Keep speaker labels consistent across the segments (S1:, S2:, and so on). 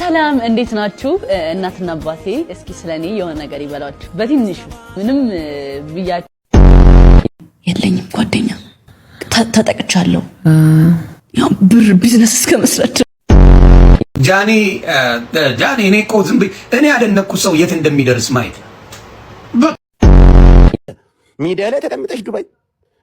S1: ሰላም እንዴት ናችሁ? እናትና አባቴ እስኪ ስለኔ የሆነ ነገር ይበላችሁ በትንሹ ምንም ብያችሁ
S2: የለኝም ጓደኛ ተጠቅቻለሁ። ያው ብር ቢዝነስ እስከመስራት
S3: ጃኒ እኔ እኮ ዝም ብዬ እኔ ያደነኩት ሰው የት እንደሚደርስ ማየት።
S4: ሚዲያ ላይ ተቀምጠሽ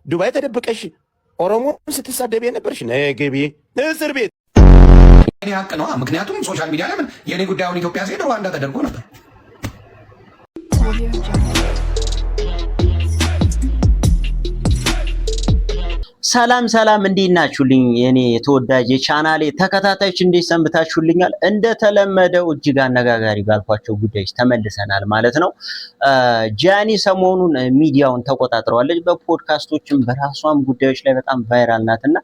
S4: ዱባይ ተደብቀሽ ኦሮሞ ስትሳደብ የነበርሽ ነግቢ እስር ቤት
S3: እኔ ሀቅ ነው። ምክንያቱም ሶሻል ሚዲያ ላይ ምን የኔ ጉዳዩን ኢትዮጵያ ሲሄድ ሩዋንዳ ተደርጎ ነበር።
S5: ሰላም ሰላም እንዴት ናችሁልኝ? የኔ ተወዳጅ የቻናሌ ተከታታዮች እንዴት ሰንብታችሁልኛል? እንደተለመደው እጅግ አነጋጋሪ ባልኳቸው ጉዳዮች ተመልሰናል ማለት ነው። ጃኒ ሰሞኑን ሚዲያውን ተቆጣጥረዋለች። በፖድካስቶችም በራሷም ጉዳዮች ላይ በጣም ቫይራል ናትና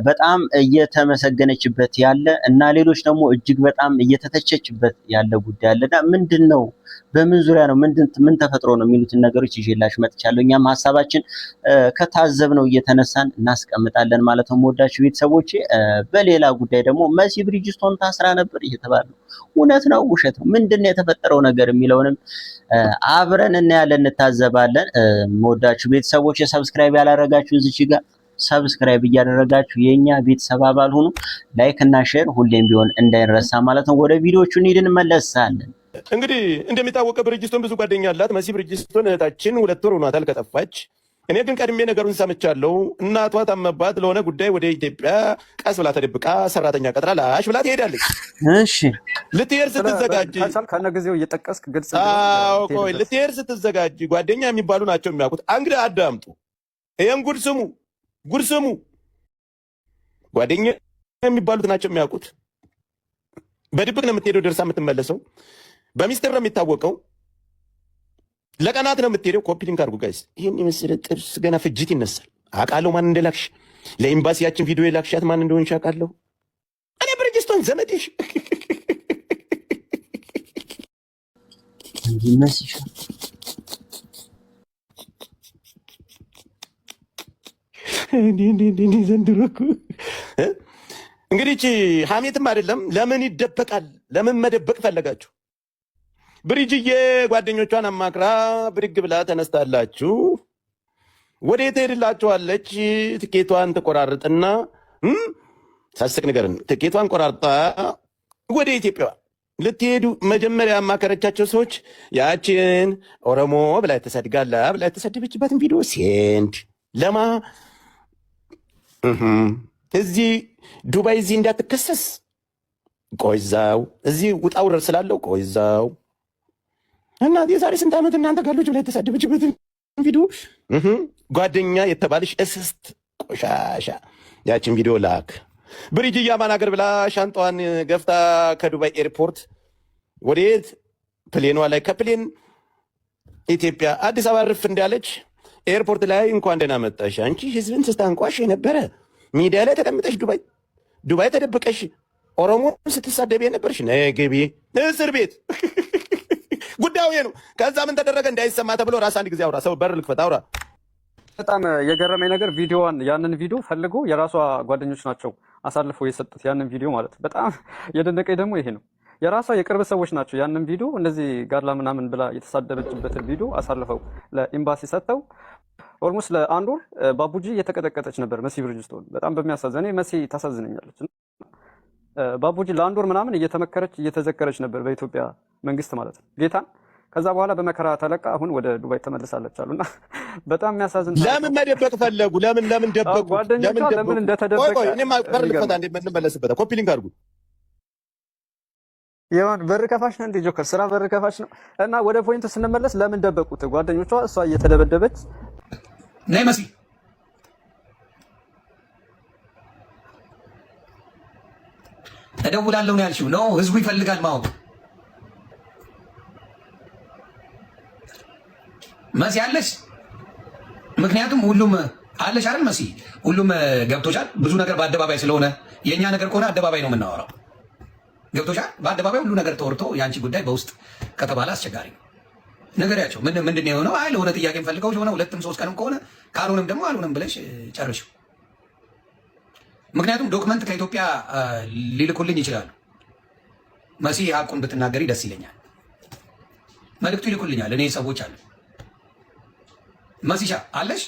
S5: በጣም እየተመሰገነችበት ያለ እና ሌሎች ደግሞ እጅግ በጣም እየተተቸችበት ያለ ጉዳይ አለና ምንድነው? በምን ዙሪያ ነው? ምን ተፈጥሮ ነው የሚሉትን ነገሮች ይዤላችሁ መጥቻለሁ። እኛም ሀሳባችን ከታዘብነው እየተነሳን እናስቀምጣለን ማለት ነው። ወዳችሁ ቤተሰቦቼ፣ በሌላ ጉዳይ ደግሞ መሲ ብሪጅስቶን ታስራ ነበር እየተባለ ነው። እውነት ነው ውሸት ነው? ምንድነው የተፈጠረው ነገር የሚለውንም አብረን እናያለን፣ እንታዘባለን። ወዳችሁ ቤተሰቦቼ፣ ሰብስክራይብ ያላደረጋችሁ እዚች ጋር ሰብስክራይብ እያደረጋችሁ የኛ ቤተሰብ አባል ሁኑ። ላይክ እና ሼር ሁሌም ቢሆን እንዳይረሳ ማለት ነው። ወደ ቪዲዮቹ እንሂድን እንመለሳለን።
S4: እንግዲህ እንደሚታወቀው ብሪጅስቶን ብዙ ጓደኛ አላት። መሲ ብሪጅስቶን እህታችን 2 ወር ሆኗታል ከጠፋች። እኔ ግን ቀድሜ ነገሩን ሰምቻለሁ። እናቷ ታመባት ለሆነ ጉዳይ ወደ ኢትዮጵያ ቀስ ብላ ተደብቃ ሰራተኛ ቀጥራ ላሽ ብላ ትሄዳለች።
S5: እሺ
S4: ልትሄድ ስትዘጋጅ
S6: ከነጊዜው እየጠቀስክ ግልጽ
S4: ቆይ ልትሄድ ስትዘጋጅ ጓደኛ የሚባሉ ናቸው የሚያውቁት። እንግዲህ አዳምጡ፣ ይሄን ጉድ ስሙ። ጓደኛ የሚባሉት ናቸው የሚያውቁት። በድብቅ ነው የምትሄደው፣ ደርሳ የምትመለሰው በሚስጥር ነው የሚታወቀው። ለቀናት ነው የምትሄደው። ኮፒ ሊንክ አድርጉ ጋይስ። ይህን የመሰለ ጥርስ ገና ፍጅት ይነሳል። አውቃለሁ ማን እንደላክሽ። ለኤምባሲያችን ቪዲዮ የላክሻት ማን እንደሆንሽ አውቃለሁ። እኔ ብሪጅስቶን ዘመድሽ ዘንድሮ እኮ እንግዲህ ሐሜትም አይደለም። ለምን ይደበቃል? ለምን መደበቅ ፈለጋችሁ? ብሪጅዬ ጓደኞቿን አማክራ ብድግ ብላ ተነስታላችሁ። ወዴት ሄድላችኋለች? ትኬቷን ትቆራርጥና ሳስቅ ንገርን። ትኬቷን ቆራርጣ ወደ ኢትዮጵያ ልትሄዱ መጀመሪያ ያማከረቻቸው ሰዎች ያችን ኦሮሞ ብላ ተሰድጋላ ብላ የተሰደበችበትን ቪዲዮ ሴንድ ለማ እዚህ ዱባይ እዚህ እንዳትከሰስ ቆይዛው እዚህ ውጣ ውረድ ስላለው ቆይዛው እና የዛሬ ስንት ዓመት እናንተ ጋሎች ብላ የተሳደበችበትን ቪዲዮ ጓደኛ የተባለሽ እስስት ቆሻሻ ያችን ቪዲዮ ላክ። ብሪጅ እያማን ሀገር ብላ ሻንጣዋን ገፍታ ከዱባይ ኤርፖርት ወዴት ፕሌኗ ላይ ከፕሌን ኢትዮጵያ አዲስ አበባ ርፍ እንዳለች ኤርፖርት ላይ እንኳን ደህና መጣሽ አንቺ ህዝብን ስታንቋሽ የነበረ ሚዲያ ላይ ተቀምጠሽ ዱባይ ተደብቀሽ ኦሮሞ ስትሳደብ የነበርሽ ነግቢ እስር ቤት ጉዳዩ ነው። ከዛ ምን ተደረገ እንዳይሰማ ተብሎ ራስ አንድ ጊዜ አውራ ሰው በር ልክፈት አውራ።
S6: በጣም የገረመኝ ነገር ያንን ቪዲዮ ፈልጎ የራሷ ጓደኞች ናቸው አሳልፈው የሰጡት ያንን ቪዲዮ ማለት። በጣም የደነቀኝ ደግሞ ይሄ ነው። የራሷ የቅርብ ሰዎች ናቸው ያንን ቪዲዮ እንደዚህ ጋርላ ምናምን ብላ የተሳደበችበትን ቪዲዮ አሳልፈው ለኤምባሲ ሰጥተው ኦልሞስት ለአንድ ወር ባቡጂ እየተቀጠቀጠች ነበር መሲ ብሪጅስቶን። በጣም በሚያሳዝን መሲ ታሳዝነኛለች። ባቡጂ ለአንድ ወር ምናምን እየተመከረች እየተዘከረች ነበር በኢትዮጵያ መንግስት ማለት ነው ጌታን። ከዛ በኋላ በመከራ ተለቃ አሁን ወደ ዱባይ ተመልሳለች አሉና በጣም የሚያሳዝን።
S4: ለምን መደበቅ ፈለጉ? ለምን ደበቁ?
S6: ጓደኞቿ ለምን እንደተደበቀ
S4: እኔማ በር ልክፈታ እንመለስበታል። ኮፒ ሊንክ አድርጉ።
S6: የማን በር ከፋሽ ነው እንዴ? ጆከር ስራ በር ከፋሽ ነው። እና ወደ ፖይንቱ ስንመለስ ለምን ደበቁት ጓደኞቿ? እሷ እየተደበደበች
S3: ነይ መሲ እደውላለሁ ነው ያልሽው? ነው ህዝቡ ይፈልጋል ማወቅ። መሲ አለሽ? ምክንያቱም ሁሉም አለሽ አይደል መሲ? ሁሉም ገብቶሻል። ብዙ ነገር በአደባባይ ስለሆነ የእኛ ነገር ከሆነ አደባባይ ነው የምናወራው። ገብቶሻል። በአደባባይ ሁሉ ነገር ተወርቶ የአንቺ ጉዳይ በውስጥ ከተባለ አስቸጋሪ ነው። ነገርያቸው ምንድን ነው የሆነው? አይ ለሆነ ጥያቄ ፈልገው ሆነ 2-3 ቀንም ከሆነ ካልሆነም ደግሞ አልሆነም ብለሽ ጨርሽው። ምክንያቱም ዶክመንት ከኢትዮጵያ ሊልኩልኝ ይችላሉ። መሲ ሀቁን ብትናገሪ ደስ ይለኛል። መልእክቱ ይልኩልኛል። እኔ ሰዎች አሉ። መሲሻ አለሽ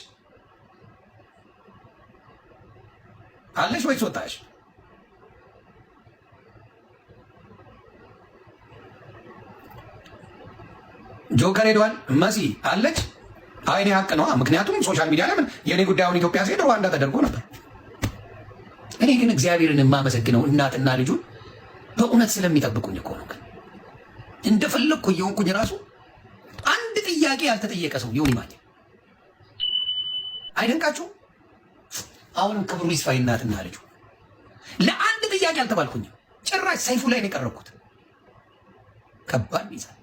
S3: ወይስ ወጣሽ? ጆከር ሄዷል። መሲ አለች? አይኔ ሀቅ ነው። ምክንያቱም ሶሻል ሚዲያ ላይ የእኔ ጉዳዩን ኢትዮጵያ ሲሄድ ሩዋንዳ ተደርጎ ነበር። እኔ ግን እግዚአብሔርን የማመሰግነው እናትና ልጁን በእውነት ስለሚጠብቁኝ እኮ ነው። እንደፈለግኩ እየሆንኩኝ ራሱ አንድ ጥያቄ ያልተጠየቀ ሰው ዮኒ ማኛ አይደንቃችሁ? አሁንም ክብሩ ይስፋ እናትና ልጁ። ለአንድ ጥያቄ አልተባልኩኝም። ጭራሽ ሰይፉ ላይ ነው የቀረብኩት። ከባድ ይዛል።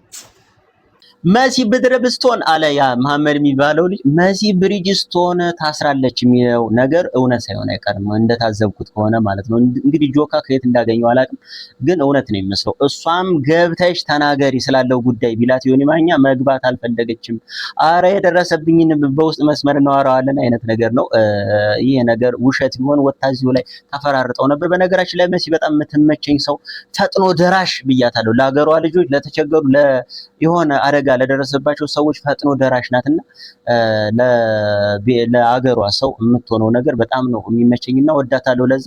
S5: መሲ ብድረብስቶን አለ ያ መሐመድ የሚባለው ልጅ። መሲ ብሪጅስቶን ታስራለች የሚለው ነገር እውነት ሳይሆን አይቀርም እንደታዘብኩት ከሆነ ማለት ነው። እንግዲህ ጆካ ከየት እንዳገኘው አላውቅም፣ ግን እውነት ነው የሚመስለው። እሷም ገብተሽ ተናገሪ ስላለው ጉዳይ ቢላት ዮኒ ማኛ መግባት አልፈለገችም። አረ የደረሰብኝን በውስጥ መስመር እናወራዋለን አይነት ነገር ነው። ይሄ ነገር ውሸት ቢሆን ወታዚው ላይ ተፈራርጠው ነበር። በነገራችን ላይ መሲ በጣም የምትመቸኝ ሰው ፈጥኖ ደራሽ ብያታለሁ። ለሀገሯ ልጆች ለተቸገሩ የሆነ አደጋ ለደረሰባቸው ሰዎች ፈጥኖ ደራሽ ናትና ለአገሯ ሰው የምትሆነው ነገር በጣም ነው የሚመቸኝና ወዳታለሁ። ለዛ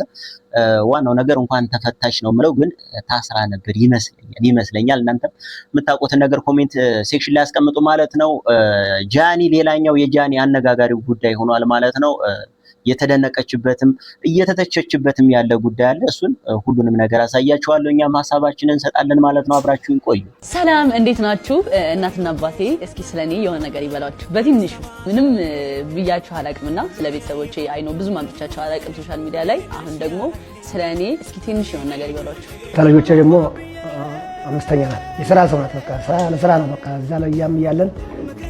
S5: ዋናው ነገር እንኳን ተፈታሽ ነው የምለው፣ ግን ታስራ ነበር ይመስለኛል። እናንተም የምታውቁትን ነገር ኮሜንት ሴክሽን ላይ ያስቀምጡ ማለት ነው። ጃኒ ሌላኛው የጃኒ አነጋጋሪው ጉዳይ ሆኗል ማለት ነው። የተደነቀችበትም እየተተቸችበትም ያለ ጉዳይ አለ። እሱን ሁሉንም ነገር አሳያችኋለሁ። እኛም ሀሳባችንን እንሰጣለን ማለት ነው። አብራችሁን ቆዩ።
S1: ሰላም፣ እንዴት ናችሁ? እናትና አባቴ እስኪ ስለኔ የሆነ ነገር ይበሏችሁ በትንሹ። ምንም ብያችሁ አላቅምና ስለ ቤተሰቦቼ አይኖ ብዙ ማምጥቻቸው አላቅም ሶሻል ሚዲያ ላይ። አሁን ደግሞ ስለኔ እስኪ ትንሽ የሆነ ነገር ይበሏችሁ።
S7: ከልጆቼ ደግሞ አምስተኛ ናት። የስራ ሰው ናት። በቃ ለስራ ነው። በቃ እዛ ላይ እያለን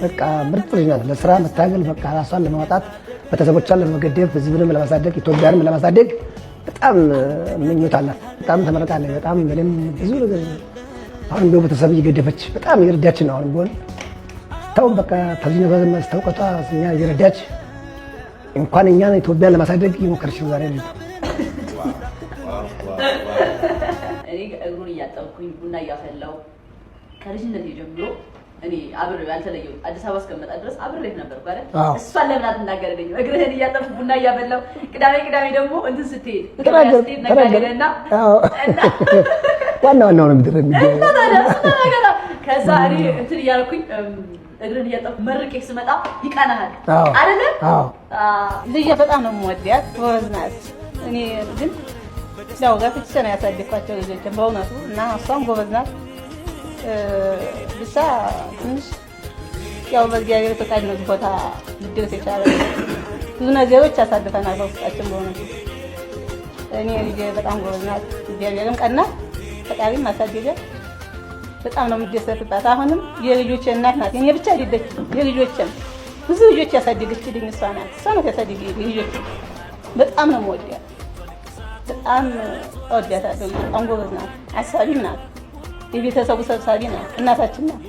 S7: በቃ ምርጥ ልጅ ናት። ለስራ መታገል በቃ ራሷን ለማውጣት ቤተሰቦቿን ለመገደብ ህዝብንም ለማሳደግ ኢትዮጵያንም ለማሳደግ በጣም ምኞት አላት። በጣም ተመረቃለች። በጣም ምንም ብዙ ነገር አሁን ቤተሰብ እየገደፈች በጣም እየረዳች ነው። አሁን ቢሆን ታው በቃ ከዚህ ነገር ማስተውቀቷ እኛ እየረዳች እንኳን እኛን ኢትዮጵያን ለማሳደግ ይሞከርሽ ዛሬ ነው።
S1: እኔ እግሩን እያጠብኩኝ ቡና እያፈላሁ ከልጅነት ጀምሮ እኔ አብሬው ያልተለየው አዲስ አበባ እስከመጣ ድረስ አብሬት ነበር አይደል? እሷን ለምን አትናገረኝ? እግርህን እያጠብኩ ቡና እያበላሁ ቅዳሜ ደግሞ እንትን ስትሄድ ነገርና
S7: ዋናው ነው የሚደረግ
S1: ከዛ እኔ እንትን እያልኩኝ እግርህን እያጠብኩ መርቄ ስመጣ ይቀናሃል አይደለ?
S8: ልጄ በጣም ነው የምወዳት፣ ጎበዝ ናት። እኔ ግን ያው ገፍቼ ነው ያሳደግኳቸው ልጆችን በእውነቱ እና እሷም ጎበዝ ናት። ብቻ ትንሽ ያው በእግዚአብሔር ፈቃድ ነው ቦታ ልደርስ የቻለ ብዙ ነገሮች ያሳልፈናል በውስጣችን በእውነቱ። እኔ ልጄ በጣም ጎበዝ ናት፣ እግዚአብሔርም ቀናት፣ ፈጣሪም አሳደገ። በጣም ነው የምደሰትባት። አሁንም የልጆቼ እናት ናት። እኔ ብቻ አይደለችም፣ የልጆቼም ብዙ ልጆች ያሳደገችልኝ እሷ ናት። እሷ ናት ያሳደገችልኝ ልጆች። በጣም ነው የምወዳት፣ በጣም እወዳታለሁ። በጣም ጎበዝ ናት፣ አሳቢም ናት፣ የቤተሰቡ ሰብሳቢ ናት። እናታችን ናት፣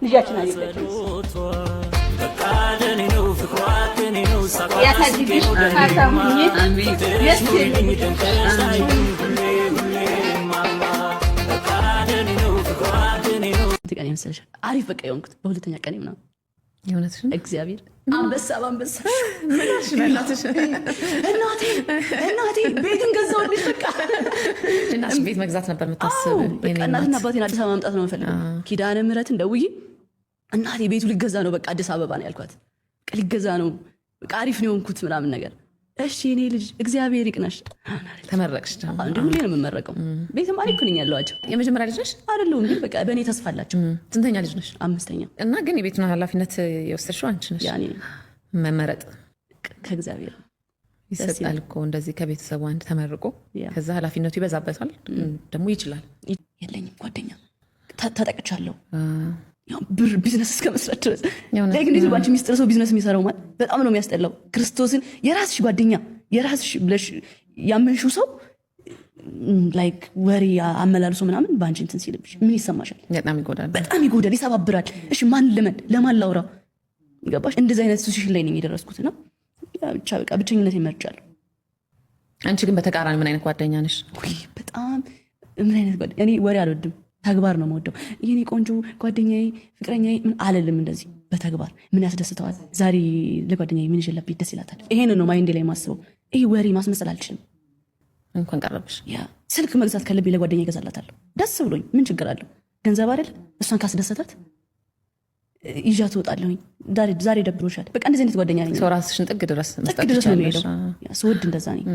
S8: ልጃችን አይደለችም። ያሳድግሽ ታሳሙኝ ቀን ይመስልሻል? አሪፍ በቃ የሆንኩት በሁለተኛ ቀን ምናምን
S2: የእውነትሽን
S1: እግዚአብሔር አንበሳ በአንበሳ እናቴ ቤትን ገዛሁልሽ። በቃ
S2: እናትሽ ቤት መግዛት ነበር የምታስብ?
S1: እናትና አባቴን አዲስ አበባ መምጣት ነው የምፈልገው። ኪዳነ ምህረትን ደውዬ እናቴ ቤቱ ሊገዛ ነው በቃ አዲስ አበባ ነው ያልኳት። በቃ ሊገዛ ነው በቃ አሪፍ ነው የሆንኩት ምናምን ነገር። እሺ እኔ ልጅ እግዚአብሔር ይቅናሽ።
S2: ተመረቅሽ?
S1: እንደ ሁሌ ነው የምመረቀው። ቤትም አሪፍ ነኝ ያለዋቸው።
S2: የመጀመሪያ ልጅ ነሽ?
S1: አይደለሁም ግን በቃ በእኔ ተስፋ አላቸው።
S2: ስንተኛ ልጅ ነሽ?
S1: አምስተኛ።
S2: እና ግን የቤቱን ኃላፊነት የወሰድሽው አንቺ ነሽ?
S1: ያኔ
S2: መመረጥ
S1: ከእግዚአብሔር
S2: ይሰጣል እኮ እንደዚህ ከቤተሰቡ አንድ ተመርቆ ከዛ ኃላፊነቱ ይበዛበታል። ደግሞ ይችላል።
S1: የለኝም ጓደኛ፣ ተጠቅቻለሁ ብር ቢዝነስ እስከ መስራት ድረስ ላይ ግን ባንቺ ሚስጥር ሰው ቢዝነስ የሚሰራው ማለት በጣም ነው የሚያስጠላው። ክርስቶስን የራስሽ ጓደኛ የራስሽ ብለሽ ያመንሽው ሰው ላይክ ወሬ አመላልሶ ምናምን ባንቺ እንትን ሲልብሽ ምን ይሰማሻል? በጣም ይጎዳል፣ ይሰባብራል። እሺ ማን ልመን ለማን ላውራ? ገባሽ? እንደዚህ አይነት ሲቹዌሽን ላይ ነኝ የደረስኩት እና ብቻ በቃ ብቸኝነት ይመርጫለሁ።
S2: አንቺ ግን በተቃራኒ ምን አይነት ጓደኛ ነሽ?
S1: በጣም ምን አይነት ጓደኛ? እኔ ወሬ አልወድም። ተግባር ነው የምወደው። የኔ ቆንጆ ጓደኛዬ፣ ፍቅረኛዬ ምን አለልም። እንደዚህ በተግባር ምን ያስደስተዋል? ዛሬ ለጓደኛዬ ምን ይዤላት ደስ ይላታል? ይሄን ነው ማይንዴ ላይ ማስበው። ይሄ ወሬ ማስመሰል አልችልም።
S2: እንኳን ቀረብሽ።
S1: ያ ስልክ መግዛት ካለብኝ ለጓደኛዬ እገዛላታለሁ ደስ ብሎኝ። ምን ችግር አለው? ገንዘብ አይደል? እሷን ካስደሰታት ይዣት እወጣለሁኝ። ዛሬ ደብሮሻል፣ በቃ እንደዚህ አይነት ጓደኛ ነኝ።
S2: ሰው ራስሽን ጥግ ድረስ
S1: ነው የሚሄደው። ስወድ እንደዛ ነኝ።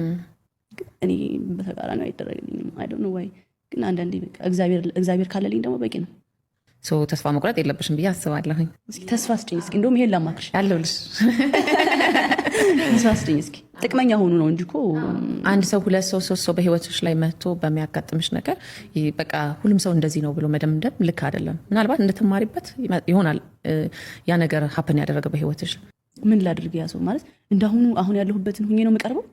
S1: እኔ በተቃራኒ አይደረግልኝም። አይ ዶንት ኖ ዋይ። ግን አንዳንዴ በቃ እግዚአብሔር ካለልኝ ደግሞ በቂ ነው።
S2: ተስፋ መቁረጥ የለብሽም ብዬ አስባለሁኝ።
S1: እስኪ ተስፋ ስጭኝ እስኪ። እንደውም ይሄን ላማክርሽ
S2: ያለሁልሽ።
S1: ተስፋ ስጭኝ እስኪ። ጥቅመኛ ሆኑ ነው እንጂ እኮ
S2: አንድ ሰው 2 ሰው 3 ሰው በህይወትሽ ላይ መጥቶ በሚያጋጥምሽ ነገር በቃ ሁሉም ሰው እንደዚህ ነው ብሎ መደምደም ልክ አይደለም። ምናልባት እንደተማሪበት ይሆናል ያ ነገር ሀፕን ያደረገ በህይወትሽ።
S1: ምን ላድርግ? ያ ሰው ማለት እንዳሁኑ አሁን ያለሁበትን ሁኜ ነው የምቀርበው?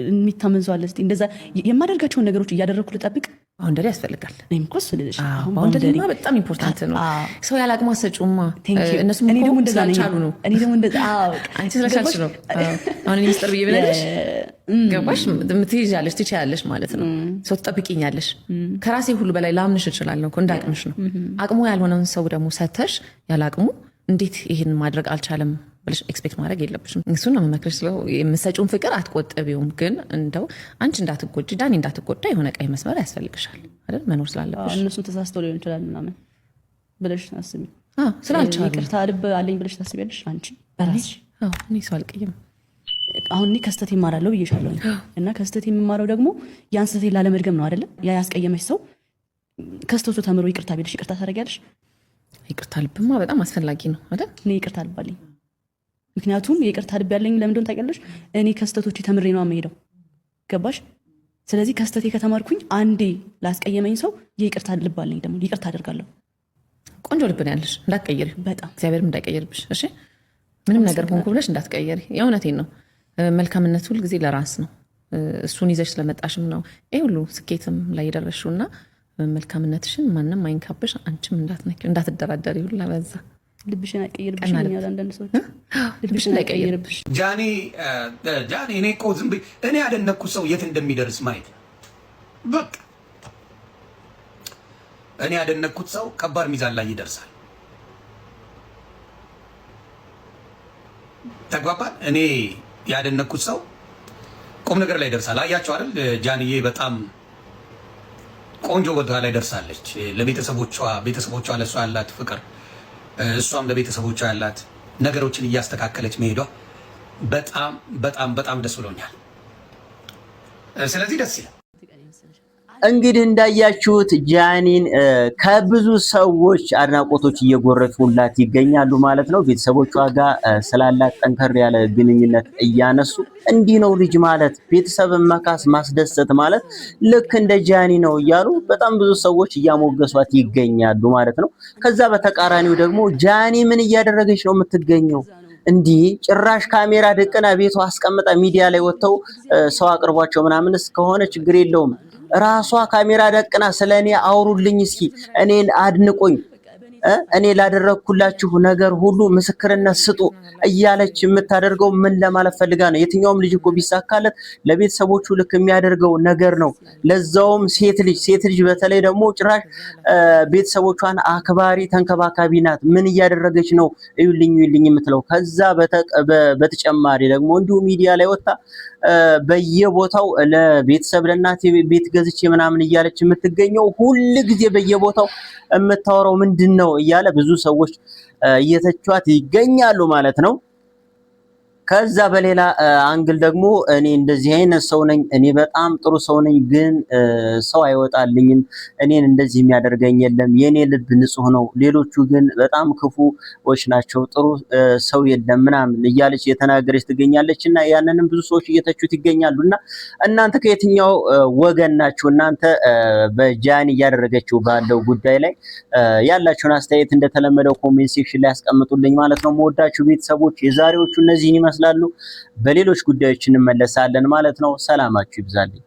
S1: የሚታመን ሰው አለ? እስኪ እንደዛ የማደርጋቸውን ነገሮች እያደረግኩ ልጠብቅ?
S2: ባውንደሪ ያስፈልጋል።
S1: ባውንደሪ
S2: በጣም ኢምፖርታንት ነው። ሰው ያለ አቅሙ አሰጩማ። እነሱም ስላልቻሉ ነው። አንቺ ስለቻልሽ ነው። አሁን ሚስጥር ብዬ ብለሽ ገባሽ? ትይዣለሽ፣ ትችያለሽ ማለት ነው። ሰው ትጠብቂኛለሽ። ከራሴ ሁሉ በላይ ላምንሽ እችላለሁ። እንደ አቅምሽ ነው። አቅሙ ያልሆነውን ሰው ደግሞ ሰተሽ ያለ አቅሙ እንዴት ይህን ማድረግ አልቻለም ብለሽ ኤክስፔክት ማድረግ የለብሽም። እሱን ነው የምመክርሽ። ስለው የምትሰጪውን ፍቅር አትቆጥቢውም፣ ግን እንደው አንቺ እንዳትጎጂ፣ ዳኒ እንዳትጎዳ የሆነ ቀይ መስመር ያስፈልግሻል አይደል? መኖር ስላለብሽ።
S1: እነሱም ተሳስተው ሊሆን ይችላል ምናምን ብለሽ ታስቢ።
S2: ስላልቻሉ
S1: ይቅርታ ልብ አለኝ ብለሽ ታስቢያለሽ አንቺ በራስሽ።
S2: እኔ ሰው አልቀይም።
S1: አሁን እኔ ከስተት ይማራለሁ ብዬሻለሁ እና ከስተት የምማረው ደግሞ ያን ስህተት ላለመድገም ነው አይደለ? ያ ያስቀየመሽ ሰው ከስተቱ ተምሮ ይቅርታ ቢልሽ ይቅርታ ታደርጊያለሽ?
S2: ይቅርታ ልብማ በጣም አስፈላጊ ነው አይደል?
S1: እኔ ይቅርታ ልብ አለኝ። ምክንያቱም የይቅርታ ልብ ያለኝ ለምን እንደሆነ ታውቂያለሽ? እኔ ከስተቶች ተምሬ ነው የምሄደው። ገባሽ? ስለዚህ ከስተቴ ከተማርኩኝ አንዴ ላስቀየመኝ ሰው የይቅርታ ልብ አለኝ፣ ደግሞ ይቅርታ አደርጋለሁ።
S2: ቆንጆ ልብ ነው ያለሽ፣ እንዳትቀይሪ።
S1: በጣም
S2: እግዚአብሔርም እንዳይቀይርብሽ። እሺ፣ ምንም ነገር ሆንኩ ብለሽ እንዳትቀይሪ። የእውነቴን ነው። መልካምነት ሁል ጊዜ ለራስ ነው። እሱን ይዘሽ ስለመጣሽም ነው ይሄ ሁሉ ስኬትም ላይ የደረስሽውና መልካምነትሽን ማንም አይንካብሽ። አንቺም እንዳትደራደሪ ሁላ በዛ ልብሽን አይቀይርብሽ። አንዳንድ ሰዎች ልብሽን አይቀይርብሽ።
S3: ጃኒ እኔ እኮ ዝም ብዬ እኔ ያደነኩት ሰው የት እንደሚደርስ ማየት በቃ እኔ ያደነኩት ሰው ከባድ ሚዛን ላይ ይደርሳል። ተግባባን? እኔ ያደነኩት ሰው ቁም ነገር ላይ ይደርሳል። አያቸው አይደል? ጃንዬ በጣም ቆንጆ ቦታ ላይ ደርሳለች። ቤተሰቦቿ ለእሷ ያላት ፍቅር፣ እሷም ለቤተሰቦቿ ያላት ነገሮችን እያስተካከለች መሄዷ በጣም በጣም በጣም ደስ ብሎኛል። ስለዚህ ደስ ይላል።
S5: እንግዲህ እንዳያችሁት ጃኒን ከብዙ ሰዎች አድናቆቶች እየጎረፉላት ይገኛሉ ማለት ነው። ቤተሰቦቿ ጋር ስላላት ጠንከር ያለ ግንኙነት እያነሱ እንዲህ ነው ልጅ ማለት፣ ቤተሰብን መካስ ማስደሰት ማለት ልክ እንደ ጃኒ ነው እያሉ በጣም ብዙ ሰዎች እያሞገሷት ይገኛሉ ማለት ነው። ከዛ በተቃራኒው ደግሞ ጃኒ ምን እያደረገች ነው የምትገኘው? እንዲህ ጭራሽ ካሜራ ደቅና ቤቷ አስቀምጣ ሚዲያ ላይ ወጥተው ሰው አቅርቧቸው ምናምንስ ከሆነ ችግር የለውም። ራሷ ካሜራ ደቅና ስለኔ አውሩልኝ፣ እስኪ እኔን አድንቁኝ፣ እኔ ላደረግኩላችሁ ነገር ሁሉ ምስክርነት ስጡ እያለች የምታደርገው ምን ለማለት ፈልጋ ነው? የትኛውም ልጅ እኮ ቢሳካለት ለቤተሰቦቹ ልክ የሚያደርገው ነገር ነው። ለዛውም ሴት ልጅ በተለይ ደግሞ ጭራሽ ቤተሰቦቿን አክባሪ ተንከባካቢ ናት። ምን እያደረገች ነው እዩልኝ የምትለው? ከዛ በተጨማሪ ደግሞ እንዲሁ ሚዲያ ላይ ወጣ በየቦታው ለቤተሰብ ለእናቴ ቤት ገዝቼ ምናምን እያለች የምትገኘው ሁል ጊዜ በየቦታው የምታወራው ምንድነው እያለ ብዙ ሰዎች እየተቿት ይገኛሉ ማለት ነው። ከዛ በሌላ አንግል ደግሞ እኔ እንደዚህ አይነት ሰው ነኝ፣ እኔ በጣም ጥሩ ሰው ነኝ፣ ግን ሰው አይወጣልኝም፣ እኔን እንደዚህ የሚያደርገኝ የለም፣ የኔ ልብ ንጹህ ነው፣ ሌሎቹ ግን በጣም ክፉዎች ናቸው፣ ጥሩ ሰው የለም ምናምን እያለች የተናገረች ትገኛለች። እና ያንንም ብዙ ሰዎች እየተቹት ይገኛሉ። እና እናንተ ከየትኛው ወገን ናችሁ? እናንተ በጃኒ እያደረገችው ባለው ጉዳይ ላይ ያላችሁን አስተያየት እንደተለመደው ኮሜንት ሴክሽን ላይ አስቀምጡልኝ ማለት ነው። መወዳችሁ ቤተሰቦች የዛሬዎቹ እነዚህን ይመስላሉ። በሌሎች ጉዳዮች እንመለሳለን ማለት ነው። ሰላማችሁ ይብዛልኝ።